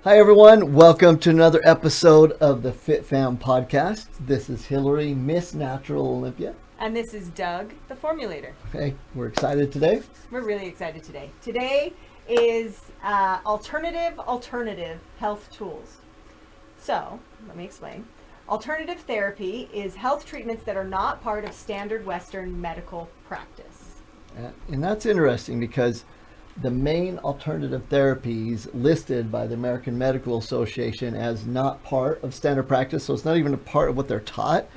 Hi everyone, welcome to another episode of the Fitfam podcast. This is Hilary, Miss Natural Olympia. And this is Doug, the Formulator. Okay, we're excited today. We're really excited today. Today is alternative health tools. So, let me explain. Alternative therapy is health treatments that are not part of standard Western medical practice. And that's interesting because the main alternative therapies listed by the American Medical Association as not part of standard practice, so it's not even a part of what they're taught,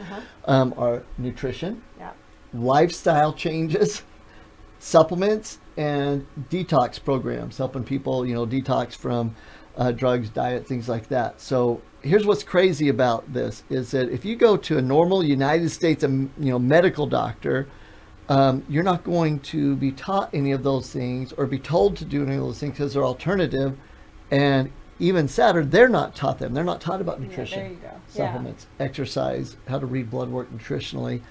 are nutrition, lifestyle changes, supplements, and detox programs, helping people, detox from drugs, diet, things like that. So here's what's crazy about this is that if you go to a normal United States, medical doctor, you're not going to be taught any of those things or be told to do any of those things because they're alternative. And even sadder, they're not taught them. They're not taught about nutrition, there you go. supplements, exercise, how to read blood work nutritionally.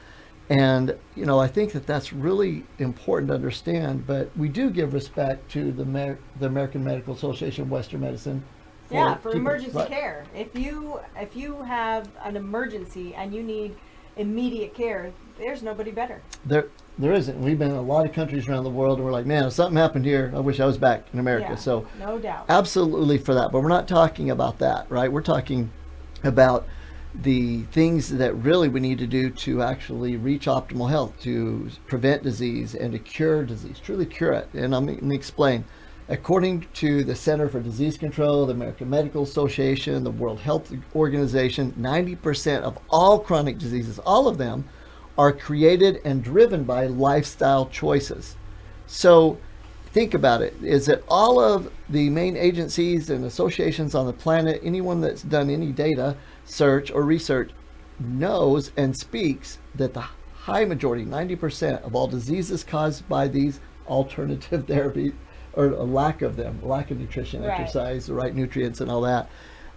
And, I think that that's really important to understand. But we do give respect to the American Medical Association of Western Medicine. For emergency care. If you have an emergency and you need immediate care, there's nobody better. There isn't. We've been in a lot of countries around the world and we're like, man, if something happened here, I wish I was back in America. Yeah, so no doubt. Absolutely for that. But we're not talking about that, right? We're talking about the things that really we need to do to actually reach optimal health, to prevent disease and to cure disease, truly cure it. And let me explain. According to the Center for Disease Control, the American Medical Association, the World Health Organization, 90% of all chronic diseases, all of them, are created and driven by lifestyle choices. So think about it, is that all of the main agencies and associations on the planet, anyone that's done any data search or research knows and speaks that the high majority, 90% of all diseases caused by these alternative therapies, or a lack of them, lack of nutrition, exercise, the right nutrients and all that.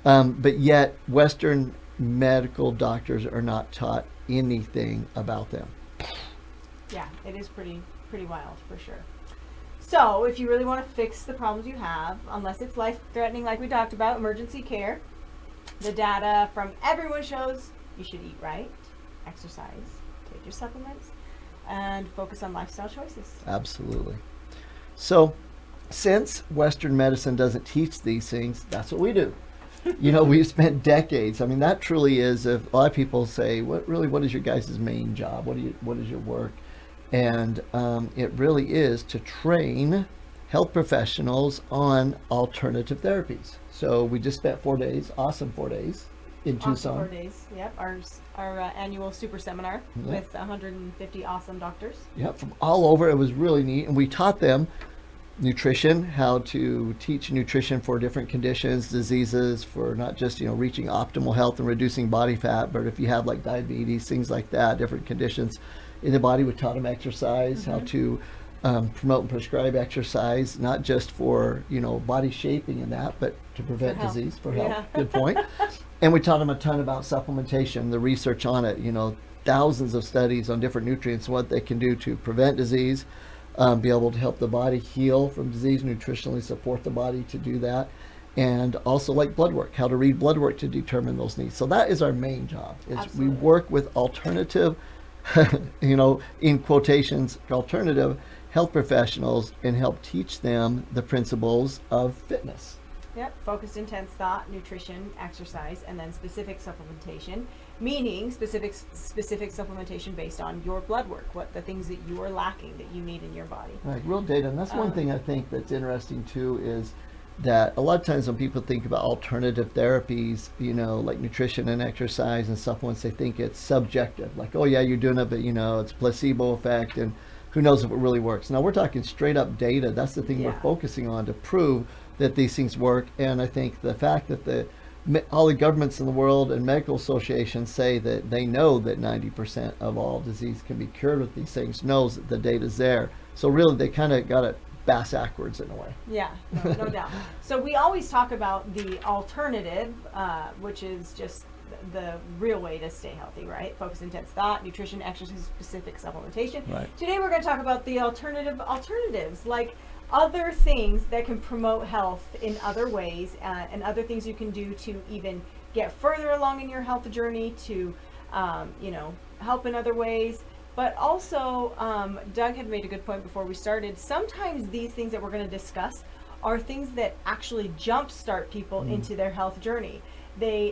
But yet Western medical doctors are not taught anything about them. Yeah, it is pretty wild for sure. So if you really want to fix the problems you have, unless it's life-threatening like we talked about, emergency care, the data from everyone shows you should eat right, exercise, take your supplements, and focus on lifestyle choices. Absolutely. So since Western medicine doesn't teach these things, that's what we do. We've spent decades. I mean, that truly is, a lot of people say, what is your guys' main job? What is your work? And it really is to train health professionals on alternative therapies. So we just spent 4 days, awesome 4 days in Tucson. 4 days, yep. Our annual super seminar with 150 awesome doctors. Yep, from all over. It was really neat. And we taught them nutrition, how to teach nutrition for different conditions, diseases, for not just, reaching optimal health and reducing body fat, but if you have like diabetes, things like that, different conditions in the body. We taught them exercise, how to promote and prescribe exercise, not just for, body shaping and that, but to prevent disease, for health. Yeah. Good point. And we taught them a ton about supplementation, the research on it, thousands of studies on different nutrients, what they can do to prevent disease, be able to help the body heal from disease, nutritionally support the body to do that, and also like blood work, how to read blood work to determine those needs. So that is our main job, is Absolutely. We work with alternative, in quotations, alternative health professionals and help teach them the principles of fitness. Yep, focused intense thought, nutrition, exercise, and then specific supplementation, meaning specific supplementation based on your blood work, what the things that you are lacking that you need in your body. Right, real data. And that's one thing I think that's interesting too, is that a lot of times when people think about alternative therapies, like nutrition and exercise and supplements, they think it's subjective. Like, oh yeah, you're doing it, but it's placebo effect and who knows if it really works. Now we're talking straight up data. That's the thing we're focusing on to prove that these things work. And I think the fact that all the governments in the world and medical associations say that they know that 90% of all disease can be cured with these things, knows that the data's there. So really they kind of got it bass backwards in a way. Yeah, no doubt. So we always talk about the alternative, which is just the real way to stay healthy, right? Focus, intense thought, nutrition, exercise, specific supplementation. Right. Today we're going to talk about the alternatives, like other things that can promote health in other ways, and other things you can do to even get further along in your health journey, to help in other ways. But also, Doug had made a good point before we started. Sometimes these things that we're going to discuss are things that actually jumpstart people into their health journey.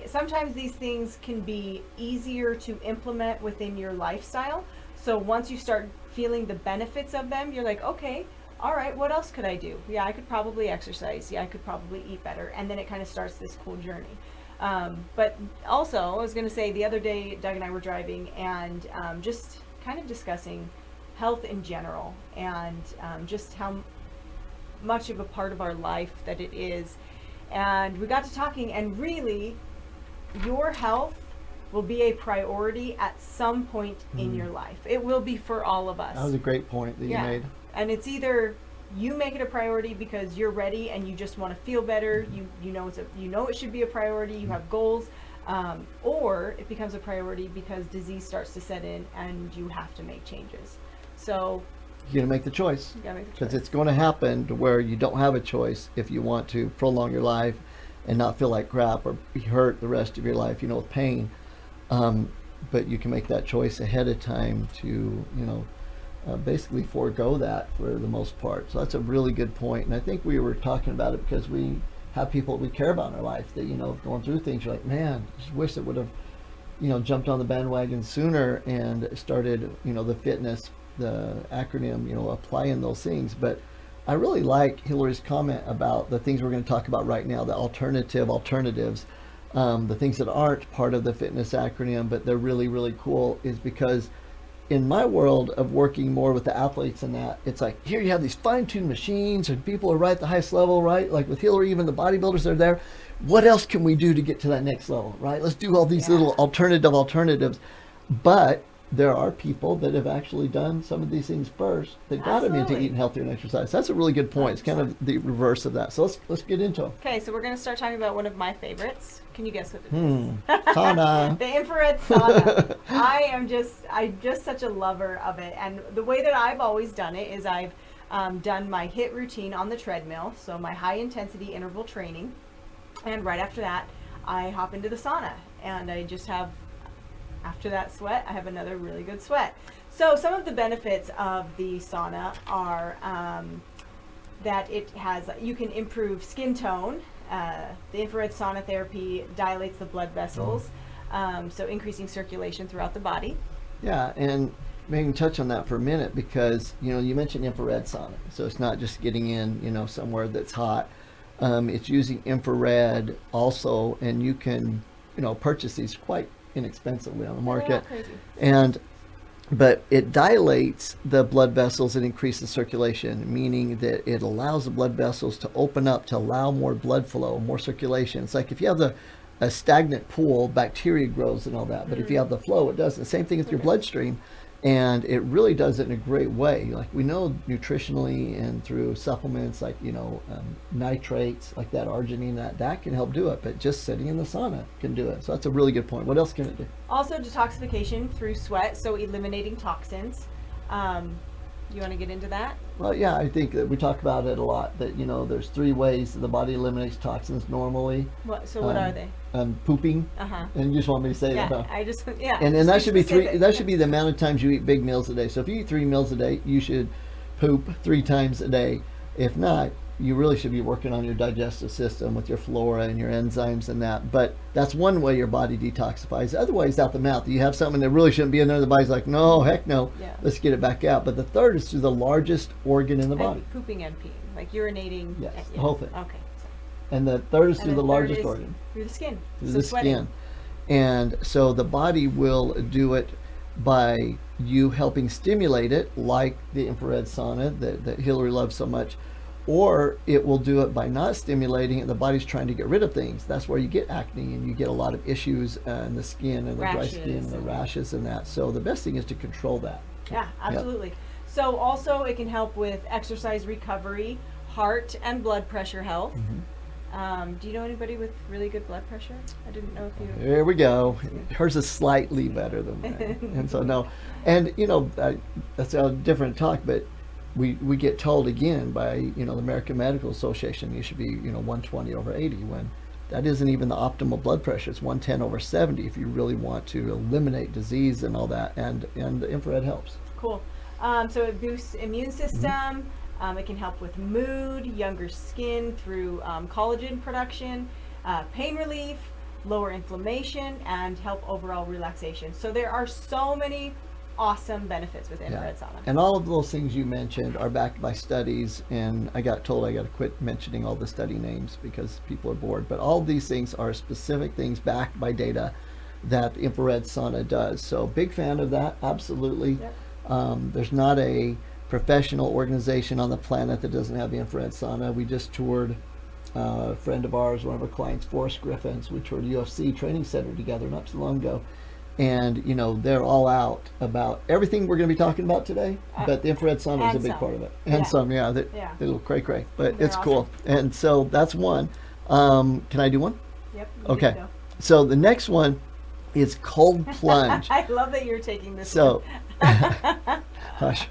Sometimes these things can be easier to implement within your lifestyle. So once you start feeling the benefits of them, you're like, okay, all right, what else could I do? Yeah, I could probably exercise. Yeah, I could probably eat better. And then it kind of starts this cool journey. But also, I was going to say, the other day, Doug and I were driving and just kind of discussing health in general, and just how much of a part of our life that it is. And we got to talking, and really, your health will be a priority at some point in your life. It will be for all of us. That was a great point that you made. And it's either you make it a priority because you're ready and you just want to feel better, you know it should be a priority, you have goals, or it becomes a priority because disease starts to set in and you have to make changes. So you gotta make the choice, because it's going to happen to where you don't have a choice if you want to prolong your life and not feel like crap or be hurt the rest of your life, with pain. But you can make that choice ahead of time to, basically forego that for the most part. So that's a really good point. And I think we were talking about it because we have people we care about in our life that, going through things. You're like, man, I just wish it would have, jumped on the bandwagon sooner and started, the fitness, the acronym, applying those things. But I really like Hilary's comment about the things we're going to talk about right now, the alternatives, the things that aren't part of the fitness acronym, but they're really, really cool, is because in my world of working more with the athletes and that, it's like, here you have these fine-tuned machines and people are right at the highest level, right? Like with Hilary, even the bodybuilders are there. What else can we do to get to that next level, right? Let's do all these little alternatives. But there are people that have actually done some of these things first that got them into eating healthier and exercise. That's a really good point. It's kind of the reverse of that. So let's get into them. Okay, so we're going to start talking about one of my favorites. Can you guess what it is? Sauna. The infrared sauna. I'm just such a lover of it. And the way that I've always done it is I've done my HIIT routine on the treadmill, so my high intensity interval training. And right after that, I hop into the sauna. And I just have, after that sweat, I have another really good sweat. So some of the benefits of the sauna are that you can improve skin tone. The infrared sauna therapy dilates the blood vessels, so increasing circulation throughout the body. Yeah, and maybe touch on that for a minute, because you mentioned infrared sauna, so it's not just getting in somewhere that's hot. It's using infrared also, and you can purchase these quite inexpensively on the market. But it dilates the blood vessels and increases circulation, meaning that it allows the blood vessels to open up to allow more blood flow, more circulation. It's like if you have a stagnant pool, bacteria grows and all that. But if you have the flow, it doesn't. Same thing with your bloodstream. And it really does it in a great way. Like we know nutritionally and through supplements like, nitrates, like that arginine, that can help do it. But just sitting in the sauna can do it. So that's a really good point. What else can it do? Also detoxification through sweat, so eliminating toxins. You want to get into that? Well, yeah, I think that we talk about it a lot, that, there's 3 ways that the body eliminates toxins normally. What are they? Pooping. And you just want me to say that? Yeah. And that should be that should be the amount of times you eat big meals a day. So if you eat 3 meals a day, you should poop 3 times a day. If not, you really should be working on your digestive system with your flora and your enzymes and that. But that's one way your body detoxifies. The other way is out the mouth. You have something that really shouldn't be in there. The body's like, no, heck no. Yeah. Let's get it back out. But the third is through the largest organ in the body. Pooping and peeing, like urinating. Yes, the whole thing. Okay. And the third is through the largest organ. Through the skin. Through the skin. And so the body will do it by you helping stimulate it, like the infrared sauna that Hilary loves so much. Or it will do it by not stimulating it. The body's trying to get rid of things. That's where you get acne and you get a lot of issues in the skin and the dry skin and the rashes and that. So the best thing is to control that. Yeah, absolutely. Yep. So also it can help with exercise recovery, heart and blood pressure health. Do you know anybody with really good blood pressure? I didn't know if you... There we go. Hers is slightly better than mine. And so no. And that's a different talk, but we get told again by the American Medical Association you should be 120 over 80 when that isn't even the optimal blood pressure. It's 110 over 70 if you really want to eliminate disease and all that, and the infrared helps. Cool. So it boosts immune system. It can help with mood, younger skin through collagen production, pain relief, lower inflammation, and help overall relaxation. So there are so many awesome benefits with infrared sauna. And all of those things you mentioned are backed by studies, and I got told I got to quit mentioning all the study names because people are bored, but all of these things are specific things backed by data that infrared sauna does. So big fan of that, absolutely. Yep. There's not a professional organization on the planet that doesn't have the infrared sauna. We just toured a friend of ours, one of our clients, Forrest Griffins. We toured UFC training center together not too long ago. And they're all out about everything we're going to be talking about today, but the infrared sauna is a big part of it. And some, they're a little cray-cray, but it's awesome. Cool. And so that's one. Can I do one? Yep. Okay. So the next one is cold plunge. I love that you're taking this. So, hush.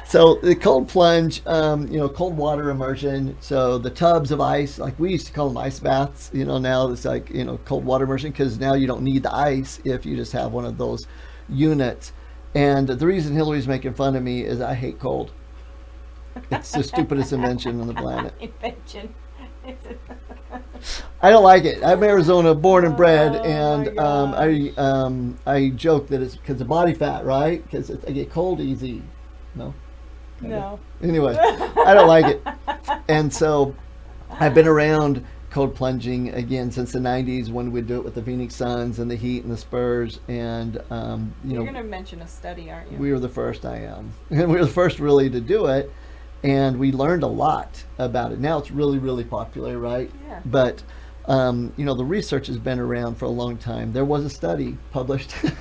So the cold plunge, cold water immersion. So the tubs of ice, like we used to call them ice baths, now it's like, cold water immersion, because now you don't need the ice if you just have one of those units. And the reason Hilary's making fun of me is I hate cold. It's the stupidest invention on the planet. I don't like it. I'm Arizona born and bred, and I joke that it's because of body fat, right? Because I get cold easy. No. Anyway, I don't like it, and so I've been around cold plunging again since the '90s when we'd do it with the Phoenix Suns and the Heat and the Spurs, and you're going to mention a study, aren't you? We were the first. I am, and we were the first really to do it. And we learned a lot about it. Now it's really, really popular, right? Yeah. But, the research has been around for a long time. There was a study published in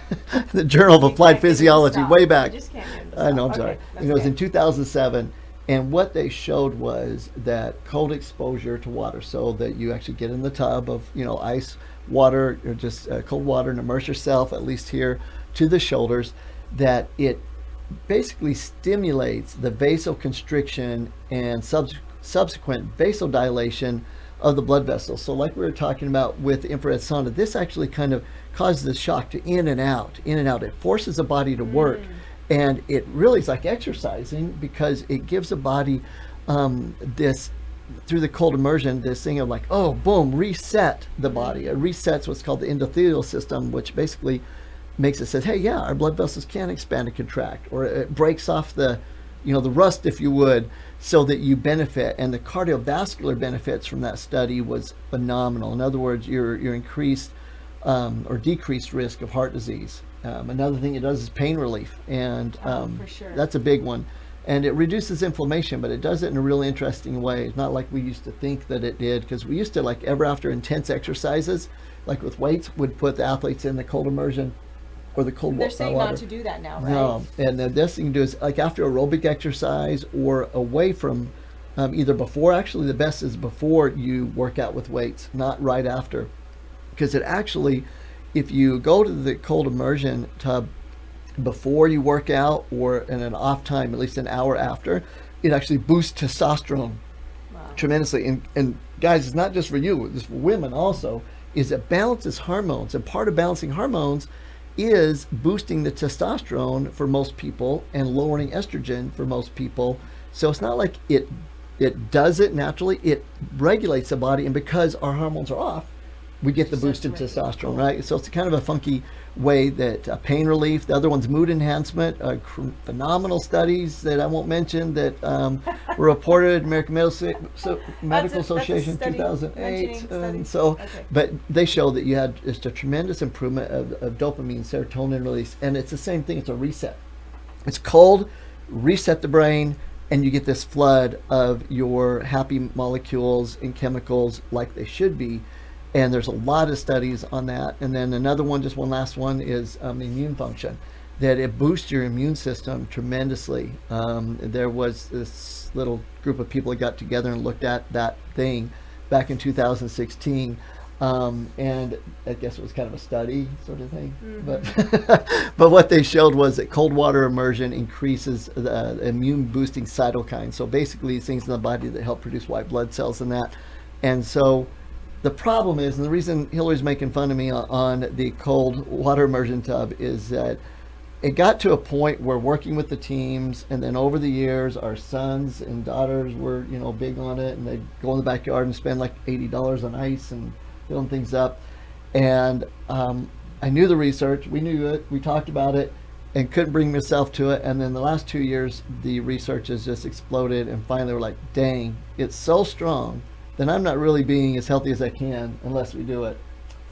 the Journal of Applied Physiology way back. I know, I'm sorry. It was in 2007. And what they showed was that cold exposure to water, so that you actually get in the tub of, ice, water, or just cold water and immerse yourself, at least here, to the shoulders, that it basically stimulates the vasoconstriction and subsequent vasodilation of the blood vessels. So like we were talking about with infrared sauna, this actually kind of causes the shock to in and out. It forces the body to work. And it really is like exercising, because it gives the body this, through the cold immersion, this thing of like, oh, boom, reset the body. It resets what's called the endothelial system, which basically makes it says, hey, yeah, our blood vessels can expand and contract, or it breaks off the rust, if you would, so that you benefit. And the cardiovascular benefits from that study was phenomenal. In other words, your increased or decreased risk of heart disease. Another thing it does is pain relief, and for sure. That's a big one. And it reduces inflammation, but it does it in a really interesting way. It's not like we used to think that it did, because we used to, like, ever after intense exercises, like with weights, would put the athletes in the cold immersion or the cold water. They're saying not to do that now, right? No, and the best thing to do is like after aerobic exercise or away from, either before. Actually, the best is before you work out with weights, not right after, because it actually, if you go to the cold immersion tub before you work out or in an off time, at least an hour after, it actually boosts testosterone tremendously. And guys, it's not just for you, it's for women also, is it balances hormones. And part of balancing hormones is boosting the testosterone for most people and lowering estrogen for most people. So it's not like it does it naturally, it regulates the body, and because our hormones are off, we get the boosted testosterone, right? So it's kind of a funky way that pain relief. The other one's mood enhancement. Phenomenal studies that I won't mention that were reported American Medical Association 2008. But they show that you had just a tremendous improvement of dopamine, serotonin release, and it's the same thing. It's a reset. It's cold, reset the brain, and you get this flood of your happy molecules and chemicals like they should be. And there's a lot of studies on that. And then another one, just one last one, is the immune function, that it boosts your immune system tremendously. There was this little group of people that got together and looked at that thing back in 2016. And I guess it was kind of a study sort of thing. Mm-hmm. But what they showed was that cold water immersion increases the immune boosting cytokines. So basically these things in the body that help produce white blood cells and that. And so the problem is, and the reason Hilary's making fun of me on the cold water immersion tub is that it got to a point where working with the teams, and then over the years, our sons and daughters were, big on it, and they'd go in the backyard and spend like $80 on ice and filling things up. And I knew the research, we knew it, we talked about it, and couldn't bring myself to it. And then the last 2 years, the research has just exploded, and finally we're like, dang, it's so strong that I'm not really being as healthy as I can unless we do it.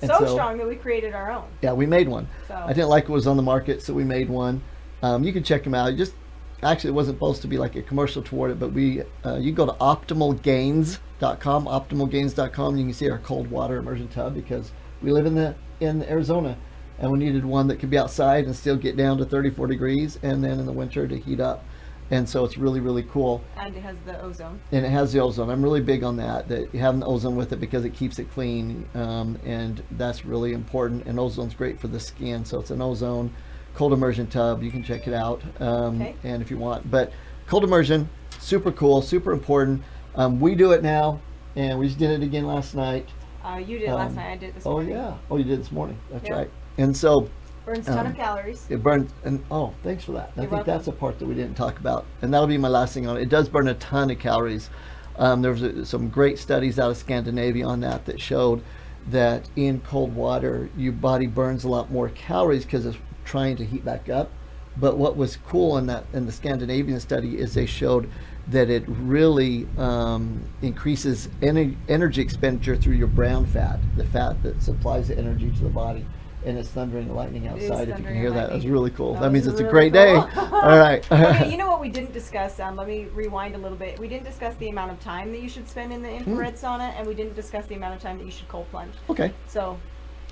And So strong that we created our own. Yeah, we made one. So. I didn't like what was on the market, so we made one. You can check them out. Actually, it wasn't supposed to be like a commercial toward it, but you go to optimalgains.com, optimalgains.com. You can see our cold water immersion tub because we live in Arizona, and we needed one that could be outside and still get down to 34 degrees, and then in the winter to heat up. And so it's really, really cool. And it has the ozone. And it has the ozone. I'm really big on that you have an ozone with it because it keeps it clean. And that's really important. And ozone's great for the skin. So it's an ozone cold immersion tub. You can check it out Okay. and if you want. But cold immersion, super cool, super important. We do it now, and we just did it again last night. You did it last night. I did it this Oh, morning. yeah. Oh, you did this morning. That's Yeah. right. And so Burns a ton of calories. it burns, and thanks for that. I think welcome. that's a part that we didn't talk about, and that'll be my last thing on it. It does burn a ton of calories. There's some great studies out of Scandinavia on that showed that in cold water, your body burns a lot more calories because it's trying to heat back up. But what was cool in the Scandinavian study is they showed that it really increases energy expenditure through your brown fat, the fat that supplies the energy to the body. And it's thundering and lightning outside. If you can hear that, that's really cool. That means it's a great day. All right. Okay, you know what we didn't discuss? Let me rewind a little bit. We didn't discuss the amount of time that you should spend in the infrared sauna, and we didn't discuss the amount of time that you should cold plunge. Okay. So,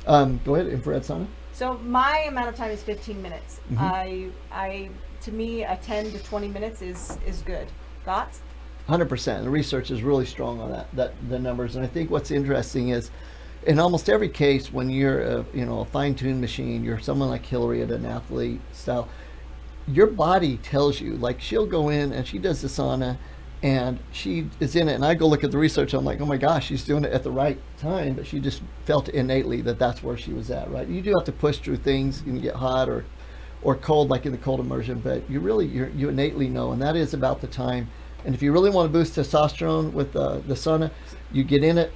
Go ahead, infrared sauna. so my amount of time is 15 minutes. Mm-hmm. To me, a 10 to 20 minutes is good. Thoughts? 100%. The research is really strong on the numbers. And I think what's interesting is, in almost every case, when you're a fine-tuned machine, you're someone like Hilary at an athlete style, your body tells you, like she'll go in and she does the sauna and she is in it, and I go look at the research, I'm like, oh my gosh, she's doing it at the right time, but she just felt innately that that's where she was at, right? You do have to push through things, you can get hot or cold, like in the cold immersion, but you innately know, and that is about the time. And if you really want to boost testosterone with the sauna, you get in it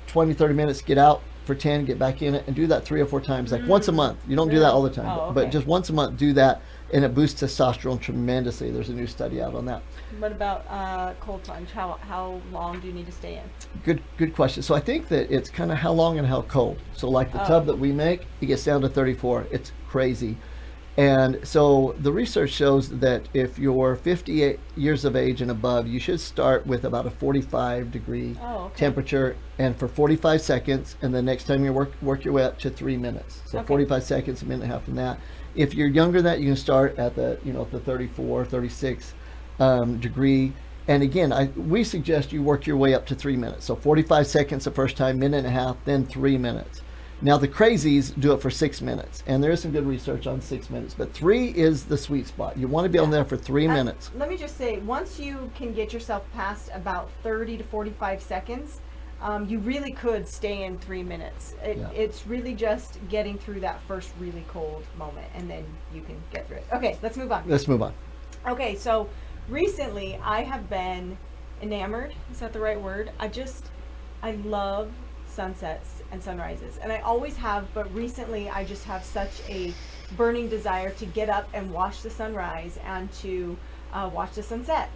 20-30 minutes, get out for 10, get back in it, and do that 3 or 4 times, like once a month. You don't do that all the time, Oh, okay. but just once a month do that, and it boosts testosterone tremendously. There's a new study out on that. What about cold plunge? How long do you need to stay in? Good question. So I think that it's kind of how long and how cold. So like the tub that we make, it gets down to 34. It's crazy. And so the research shows that if you're 58 years of age and above, you should start with about a 45 degree temperature, and for 45 seconds, and the next time you work your way up to 3 minutes. So 45 seconds, a minute and a half from that. If you're younger than that, you can start at the 34, 36 degree. And again, we suggest you work your way up to 3 minutes. So 45 seconds the first time, minute and a half, then 3 minutes. Now the crazies do it for 6 minutes, and there is some good research on 6 minutes, but 3 is the sweet spot. You want to be on there for 3 minutes. Let me just say, once you can get yourself past about 30 to 45 seconds, you really could stay in 3 minutes. It's really just getting through that first really cold moment, and then you can get through it. Okay, let's move on. Okay, so recently I have been enamored. Is that the right word? I love sunsets and sunrises, and I always have, but recently I just have such a burning desire to get up and watch the sunrise and to watch the sunset.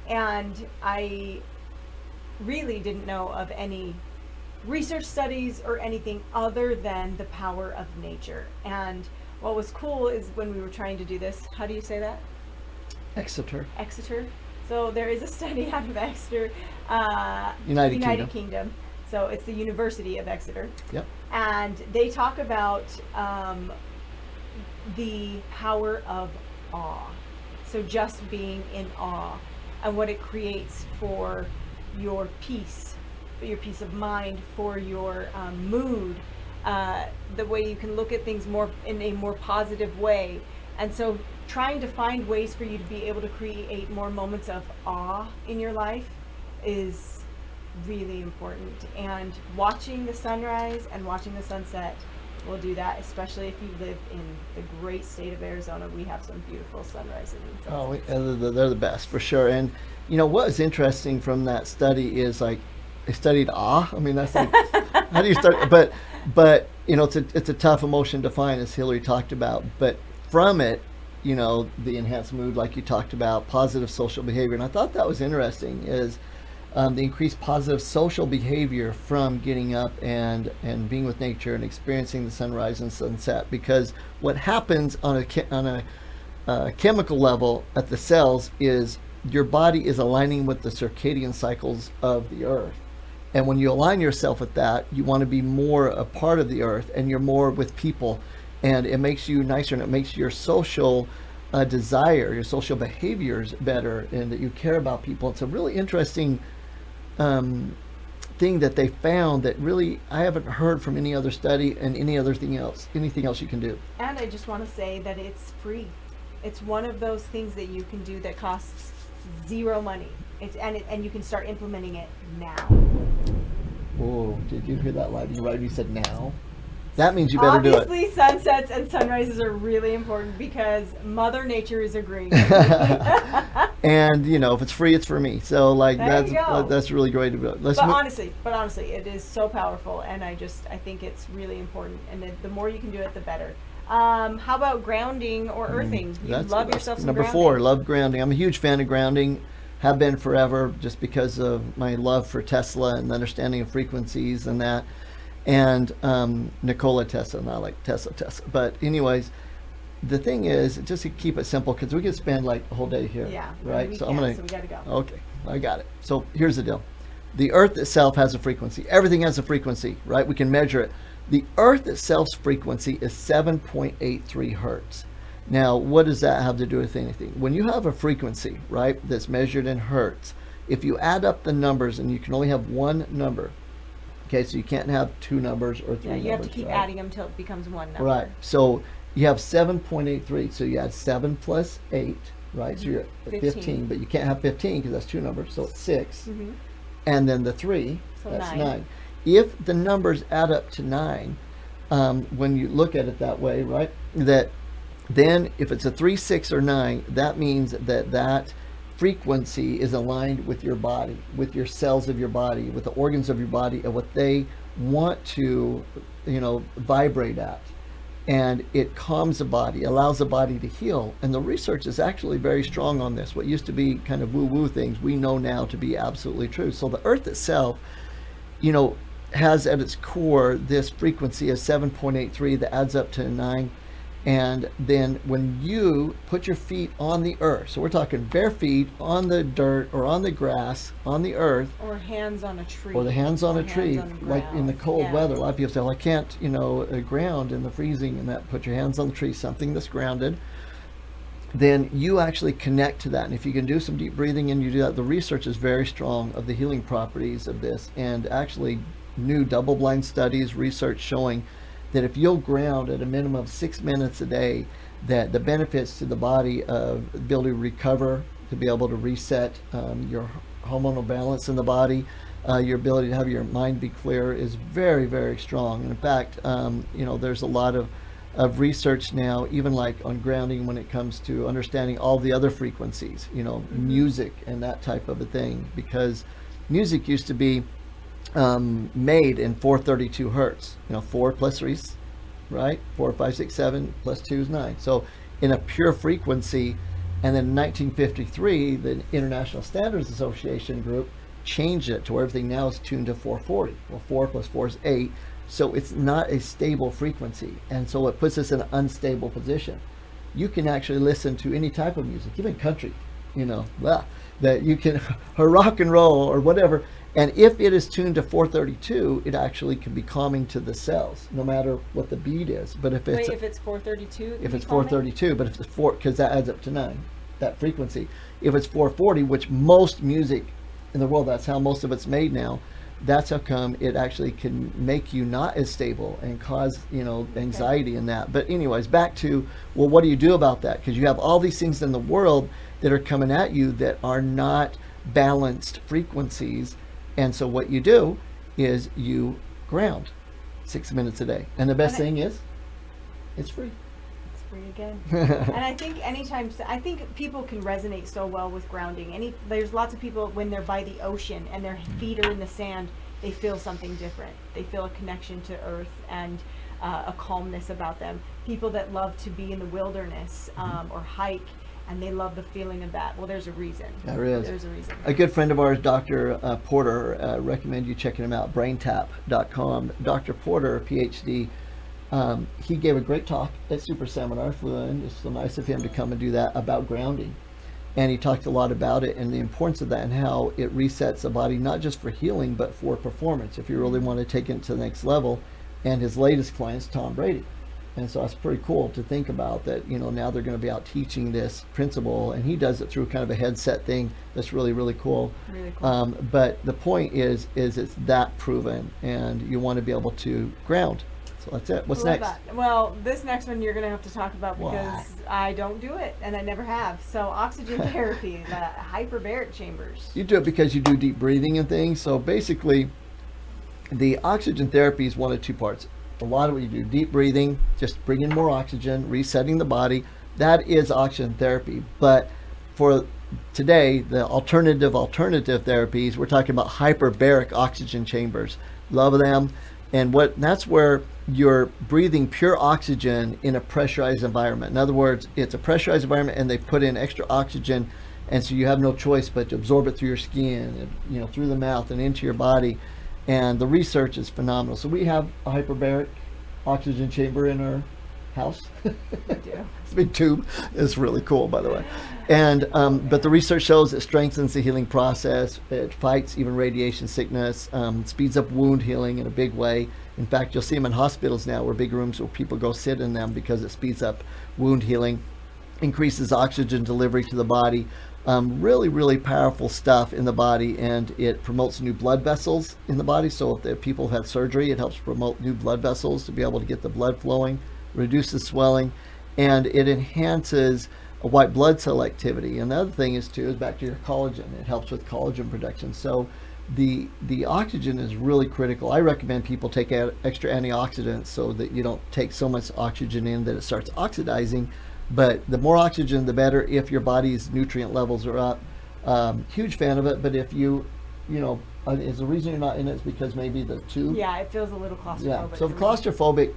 And I really didn't know of any research studies or anything other than the power of nature. And what was cool is when we were trying to do this, how do you say that? Exeter. So there is a study out of Exeter, United Kingdom. So it's the University of Exeter. Yep. And they talk about the power of awe. So just being in awe and what it creates for your peace your peace of mind, for your mood, the way you can look at things more in a more positive way. And so trying to find ways for you to be able to create more moments of awe in your life is really important. And watching the sunrise and watching the sunset will do that, especially if you live in the great state of Arizona. We have some beautiful sunrises and sunsets. They're the best for sure. And you know what is interesting from that study is like they studied awe. I mean, that's like how do you start? But you know, it's a tough emotion to find, as Hilary talked about. But from it, you know, the enhanced mood, like you talked about, positive social behavior. And I thought that was interesting, is the increased positive social behavior from getting up and being with nature and experiencing the sunrise and sunset. Because what happens on a chemical level at the cells is your body is aligning with the circadian cycles of the earth. And when you align yourself with that, you want to be more a part of the earth, and you're more with people, and it makes you nicer, and it makes your social desire, your social behaviors better, and that you care about people. It's a really interesting thing that they found that really I haven't heard from any other study and anything else you can do. And I just want to say that it's free. It's one of those things that you can do that costs zero money. And you can start implementing it now. Whoa, did you hear that loud? You said now? That means you better do it. Obviously, sunsets and sunrises are really important because Mother Nature is agreeing. And you know, if it's free, it's for me. So like that's really great. But honestly, it is so powerful, and I think it's really important. And the more you can do it, the better. How about grounding or earthing? You love yourself some number grounding. 4. Love grounding. I'm a huge fan of grounding. Have been forever, just because of my love for Tesla and understanding of frequencies and that. And Nikola Tesla, not like Tesla. But anyways, the thing is, just to keep it simple, because we could spend like a whole day here. Yeah. Right. So we gotta go. Okay, I got it. So here's the deal: the Earth itself has a frequency. Everything has a frequency, right? We can measure it. The Earth itself's frequency is 7.83 hertz. Now, what does that have to do with anything? When you have a frequency, right, that's measured in hertz, if you add up the numbers, and you can only have one number. Okay, so you can't have 2 numbers or 3 numbers. Yeah, you have to keep adding them till it becomes one number. Right. So you have 7.83. So you add 7 plus 8, right? So you're at 15, but you can't have 15 because that's 2 numbers. So it's 6. Mm-hmm. And then the 3, so that's 9. 9. If the numbers add up to 9, when you look at it that way, right, that then if it's a 3, 6, or 9, that means that frequency is aligned with your body, with your cells of your body, with the organs of your body, and what they want to, you know, vibrate at. And it calms the body, allows the body to heal. And the research is actually very strong on this. What used to be kind of woo-woo things, we know now to be absolutely true. So the Earth itself, you know, has at its core this frequency of 7.83 that adds up to 9. And then when you put your feet on the earth, so we're talking bare feet on the dirt or on the grass, on the earth. Or hands on a tree. Or the hands on a tree, on like in the cold weather. A lot of people say, well, I can't, you know, ground in the freezing and that. Put your hands on the tree, something that's grounded. Then you actually connect to that. And if you can do some deep breathing and you do that, the research is very strong of the healing properties of this. And actually new double-blind studies, research showing that if you'll ground at a minimum of 6 minutes a day, that the benefits to the body of the ability to recover, to be able to reset your hormonal balance in the body, your ability to have your mind be clear is very, very strong. And in fact, you know, there's a lot of research now, even like on grounding when it comes to understanding all the other frequencies, you know, music and that type of a thing, because music used to be made in 432 hertz, you know, 4 plus 3, right? 4, 5, 6, 7 plus 2 is 9. So in a pure frequency. And then in 1953, the International Standards Association group changed it to where everything now is tuned to 440. Well, 4 plus 4 is 8. So it's not a stable frequency. And so it puts us in an unstable position. You can actually listen to any type of music, even country, you know, that you can, or rock and roll or whatever. And if it is tuned to 432, it actually can be calming to the cells, no matter what the beat is. But if it's if it's 432, if it's 432, but if it's 4, because that adds up to 9, that frequency. If it's 440, which most music in the world, that's how most of it's made now, that's how come it actually can make you not as stable and cause, anxiety in that. But anyways, back to, well, what do you do about that? Because you have all these things in the world that are coming at you that are not balanced frequencies. And so what you do is you ground 6 minutes a day. And the best thing is, it's free. Free again. And I think I think people can resonate so well with grounding. There's lots of people when they're by the ocean and their feet are in the sand, they feel something different. They feel a connection to earth and a calmness about them. People that love to be in the wilderness or hike, and they love the feeling of that. Well, there's a reason. There is. There's a reason. A good friend of ours, Dr. Porter, recommend you checking him out, braintap.com. Dr. Porter, PhD, he gave a great talk at Super Seminar, flew in. It's so nice of him to come and do that about grounding. And he talked a lot about it and the importance of that and how it resets the body, not just for healing, but for performance, if you really want to take it to the next level. And his latest client's Tom Brady. And so it's pretty cool to think about that, now they're going to be out teaching this principle, and he does it through kind of a headset thing that's really, really cool. Really cool. But the point is it's that proven, and you want to be able to ground. So that's it. What's next? That. Well, this next one you're going to have to talk about because Why? I don't do it, and I never have. So oxygen therapy, the hyperbaric chambers. You do it because you do deep breathing and things. So basically, the oxygen therapy is one of two parts. A lot of what you do, deep breathing, just bring in more oxygen, resetting the body. That is oxygen therapy. But for today, the alternative therapies, we're talking about hyperbaric oxygen chambers. Love them. And that's where you're breathing pure oxygen in a pressurized environment. In other words, it's a pressurized environment and they put in extra oxygen, and so you have no choice but to absorb it through your skin, and, through the mouth and into your body. And the research is phenomenal. So we have a hyperbaric oxygen chamber in our house. It's a big tube. It's really cool, by the way. And but the research shows it strengthens the healing process. It fights even radiation sickness. Speeds up wound healing in a big way. In fact, you'll see them in hospitals now, where big rooms where people go sit in them because it speeds up wound healing, increases oxygen delivery to the body. Really, really powerful stuff in the body, and it promotes new blood vessels in the body. So if the people have had surgery, it helps promote new blood vessels to be able to get the blood flowing, reduces swelling, and it enhances white blood cell activity. And the other thing is back to your collagen. It helps with collagen production. So the oxygen is really critical. I recommend people take extra antioxidants so that you don't take so much oxygen in that it starts oxidizing. But the more oxygen, the better if your body's nutrient levels are up. Huge fan of it, but if is the reason you're not in it is because maybe the tube? Yeah, it feels a little claustrophobic. Yeah, so if claustrophobic,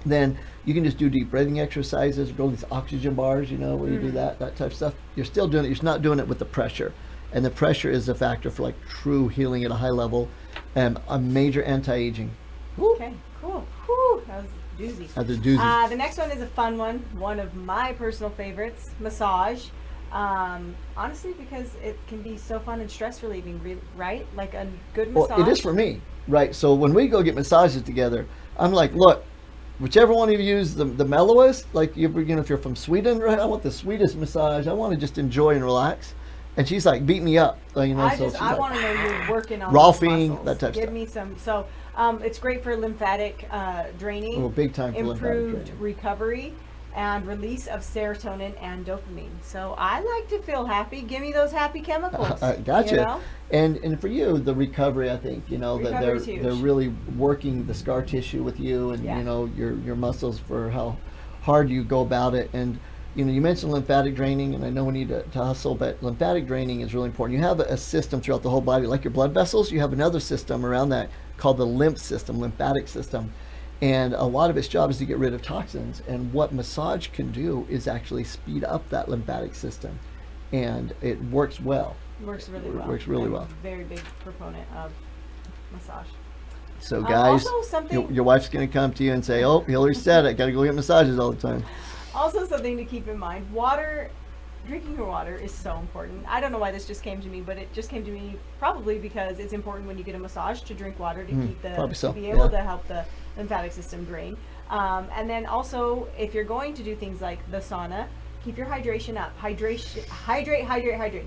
then you can just do deep breathing exercises, go to these oxygen bars, where you do that type of stuff. You're still doing it, you're just not doing it with the pressure. And the pressure is a factor for like true healing at a high level and a major anti-aging. Woo. Okay, cool. Whew, that was doozy. That's a doozy. The next one is a fun one of my personal favorites, massage. Honestly, because it can be so fun and stress relieving, right? Like a good massage. Well, it is for me, right? So when we go get massages together, I'm like, look, whichever one of you use the mellowest, like if you're from Sweden, right? I want the sweetest massage. I want to just enjoy and relax. And she's like, beat me up, I want to know you're working on Rolfing, those muscles. that type of Give stuff. me some. So it's great for lymphatic draining. Oh, big time for lymphatic improved draining. recovery and release of serotonin and dopamine. So I like to feel happy. Give me those happy chemicals. Gotcha. And for you, the recovery, I think, that Recovery's huge. they're really working the scar tissue with you and, Yeah. your muscles for how hard you go about it. And, you mentioned lymphatic draining, and I know we need to hustle, but lymphatic draining is really important. You have a system throughout the whole body, like your blood vessels. You have another system around that called the lymphatic system. And a lot of its job is to get rid of toxins. And what massage can do is actually speed up that lymphatic system. And it works well. Works really well. Works really I'm well. a very big proponent of massage. So guys, also something- your wife's going to come to you and say, oh, Hilary said it, got to go get massages all the time. Also something to keep in mind, drinking your water is so important. I don't know why this just came to me, but it just came to me probably because it's important when you get a massage to drink water to keep to be able to help the lymphatic system drain. And then also, if you're going to do things like the sauna, Keep your hydration up. Hydrate.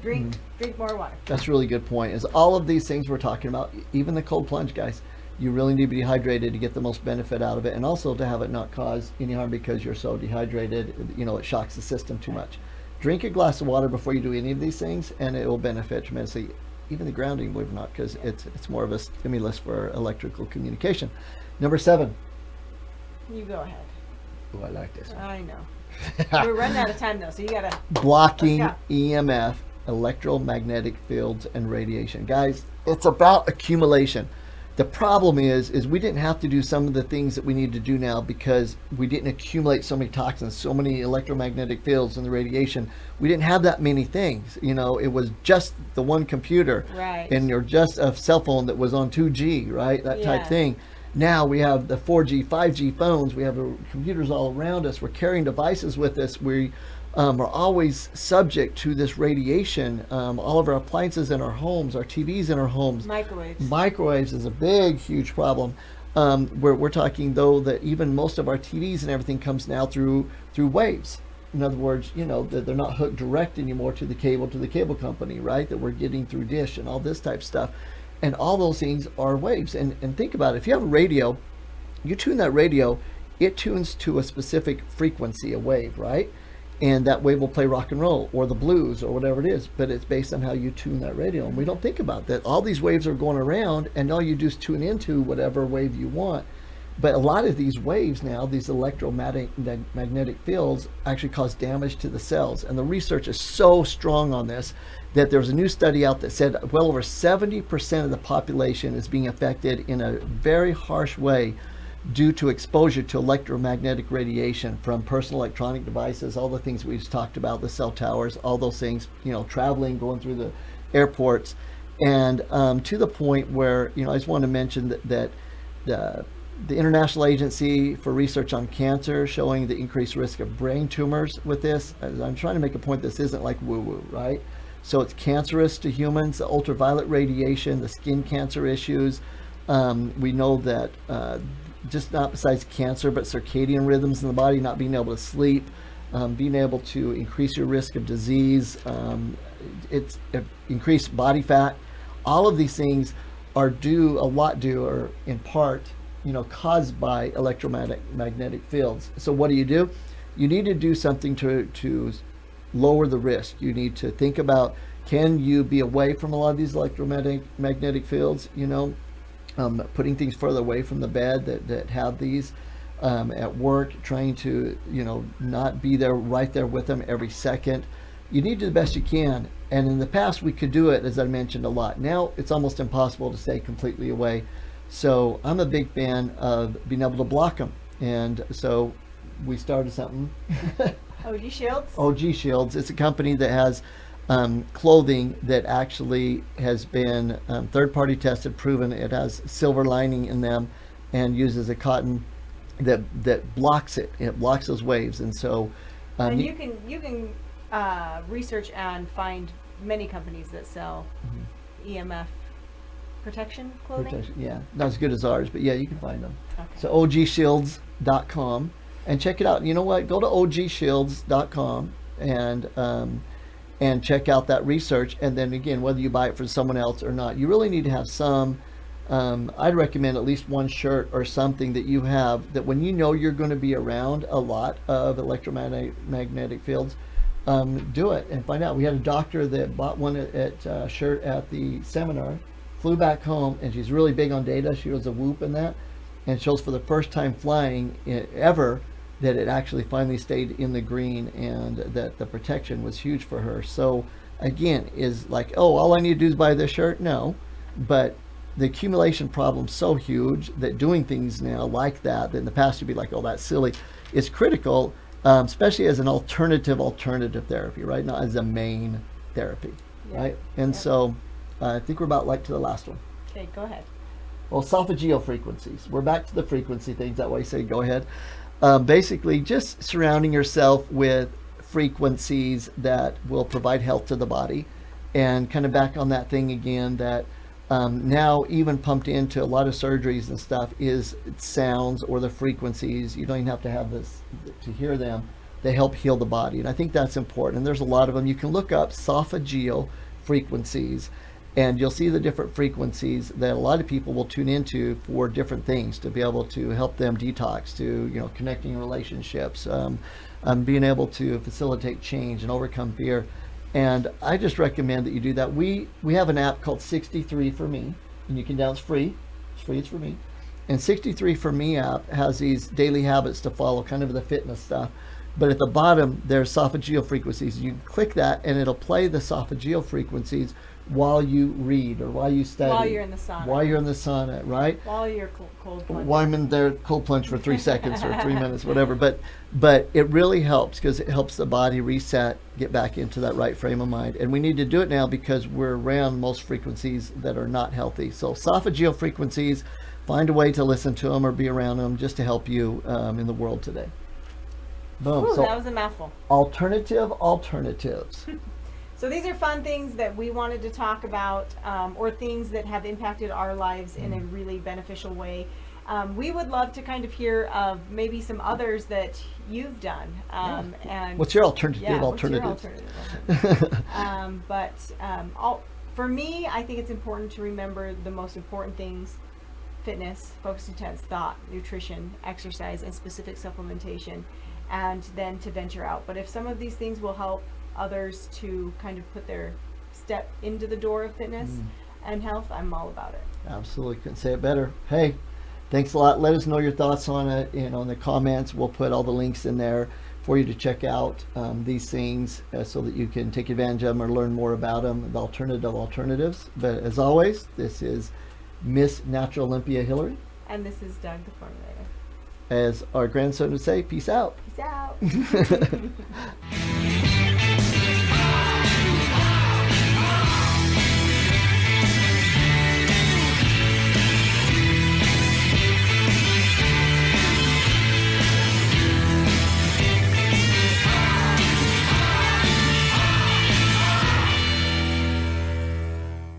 Drink more water. That's a really good point. Is all of these things we're talking about, even the cold plunge, guys, you really need to be hydrated to get the most benefit out of it, and also to have it not cause any harm because you're so dehydrated, it shocks the system too much. Drink a glass of water before you do any of these things, and it will benefit tremendously. Even the grounding, believe it or not, because it's more of a stimulus for electrical communication. Number 7. You go ahead. Oh, I like this one. I know. We're running out of time though, so you gotta. Blocking Let's EMF, electromagnetic fields, and radiation. Guys, it's about accumulation. The problem is we didn't have to do some of the things that we need to do now because we didn't accumulate so many toxins, so many electromagnetic fields and the radiation. We didn't have that many things. It was just the one computer. Right. And you're just a cell phone that was on 2G, right? That type thing. Now we have the 4G, 5G phones. We have computers all around us. We're carrying devices with us. We are always subject to this radiation. All of our appliances in our homes, our TVs in our homes. Microwaves is a big, huge problem. We're talking, though, that even most of our TVs and everything comes now through waves. In other words, that they're not hooked direct anymore to the cable company, right? That we're getting through Dish and all this type of stuff. And all those things are waves. And think about it. If you have a radio, you tune that radio, it tunes to a specific frequency, a wave, right? And that wave will play rock and roll or the blues or whatever it is, but it's based on how you tune that radio. And we don't think about that. All these waves are going around, and all you do is tune into whatever wave you want. But a lot of these waves now, these electromagnetic fields, actually cause damage to the cells. And the research is so strong on this that there's a new study out that said well over 70% of the population is being affected in a very harsh way due to exposure to electromagnetic radiation from personal electronic devices, all the things we just talked about, the cell towers, all those things, traveling, going through the airports. And to the point where, I just want to mention that the International Agency for Research on Cancer showing the increased risk of brain tumors with this. I'm trying to make a point, this isn't like woo-woo, right? So it's cancerous to humans, the ultraviolet radiation, the skin cancer issues. We know that just not besides cancer, but circadian rhythms in the body, not being able to sleep, being able to increase your risk of disease, it's increased body fat. All of these things are or in part, caused by electromagnetic fields. So what do? You need to do something to lower the risk. You need to think about, can you be away from a lot of these electromagnetic fields, putting things further away from the bed that have these, at work, trying to, not be right there with them every second. You need to do the best you can. And in the past, we could do it, as I mentioned, a lot. Now, it's almost impossible to stay completely away. So I'm a big fan of being able to block them. And so we started something. OG Shields? OG Shields. It's a company that has clothing that actually has been third-party tested, proven. It has silver lining in them and uses a cotton that blocks it. It blocks those waves. And so and you can research and find many companies that sell EMF protection clothing. Yeah, not as good as ours, but yeah, you can find them. Okay. So ogshields.com and check it out. You know what? Go to ogshields.com and check out that research. And then again, whether you buy it from someone else or not, you really need to have some. I'd recommend at least one shirt or something that you have that when you're going to be around a lot of electromagnetic fields, do it and find out. We had a doctor that bought one shirt at the seminar, flew back home, and she's really big on data. She was a whoop in that, and shows for the first time flying ever that it actually finally stayed in the green, and that the protection was huge for her. So again, is like, all I need to do is buy this shirt? No, but the accumulation problem's so huge that doing things now like that in the past you'd be like, that's silly, is critical, especially as an alternative therapy, right? Not as a main therapy, right? And so I think we're about to the last one. Okay, go ahead. Well, solfeggio frequencies. We're back to the frequency things. That way, say go ahead. Basically, just surrounding yourself with frequencies that will provide health to the body, and kind of back on that thing again that now even pumped into a lot of surgeries and stuff is sounds or the frequencies. You don't even have to have this to hear them, they help heal the body. And I think that's important. And there's a lot of them. You can look up solfeggio frequencies, and you'll see the different frequencies that a lot of people will tune into for different things to be able to help them detox, to, you know, connecting relationships, being able to facilitate change and overcome fear. And I just recommend that you do that. We have an app called 63 for Me, and you can download. It's free. It's free. It's for me. And 63 for Me app has these daily habits to follow, kind of the fitness stuff. But at the bottom, there's solfeggio frequencies. You can click that, and it'll play the solfeggio frequencies while you read or while you study. While you're in the sauna. While you're in the sauna, right? While you're cold plunging. While I'm in there cold plunge for 3 seconds or 3 minutes, whatever. But it really helps because it helps the body reset, get back into that right frame of mind. And we need to do it now because we're around most frequencies that are not healthy. So solfeggio frequencies, find a way to listen to them or be around them just to help you in the world today. Boom. Ooh, So that was a mouthful. alternative alternatives. So these are fun things that we wanted to talk about, or things that have impacted our lives in a really beneficial way. We would love to kind of hear of maybe some others that you've done. And What's your alternative yeah, alternative? What's your alternative? For me, I think it's important to remember the most important things: fitness, focused intense thought, nutrition, exercise, and specific supplementation, and then to venture out. But if some of these things will help others to kind of put their step into the door of fitness and health, I'm all about it. Absolutely, couldn't say it better. Hey, thanks a lot. Let us know your thoughts on it in the comments. We'll put all the links in there for you to check out these things so that you can take advantage of them or learn more about them, the alternative alternatives. But as always, this is Miss Natural Olympia Hilary. And this is Doug, the Formulator. As our grandson would say, peace out. Peace out.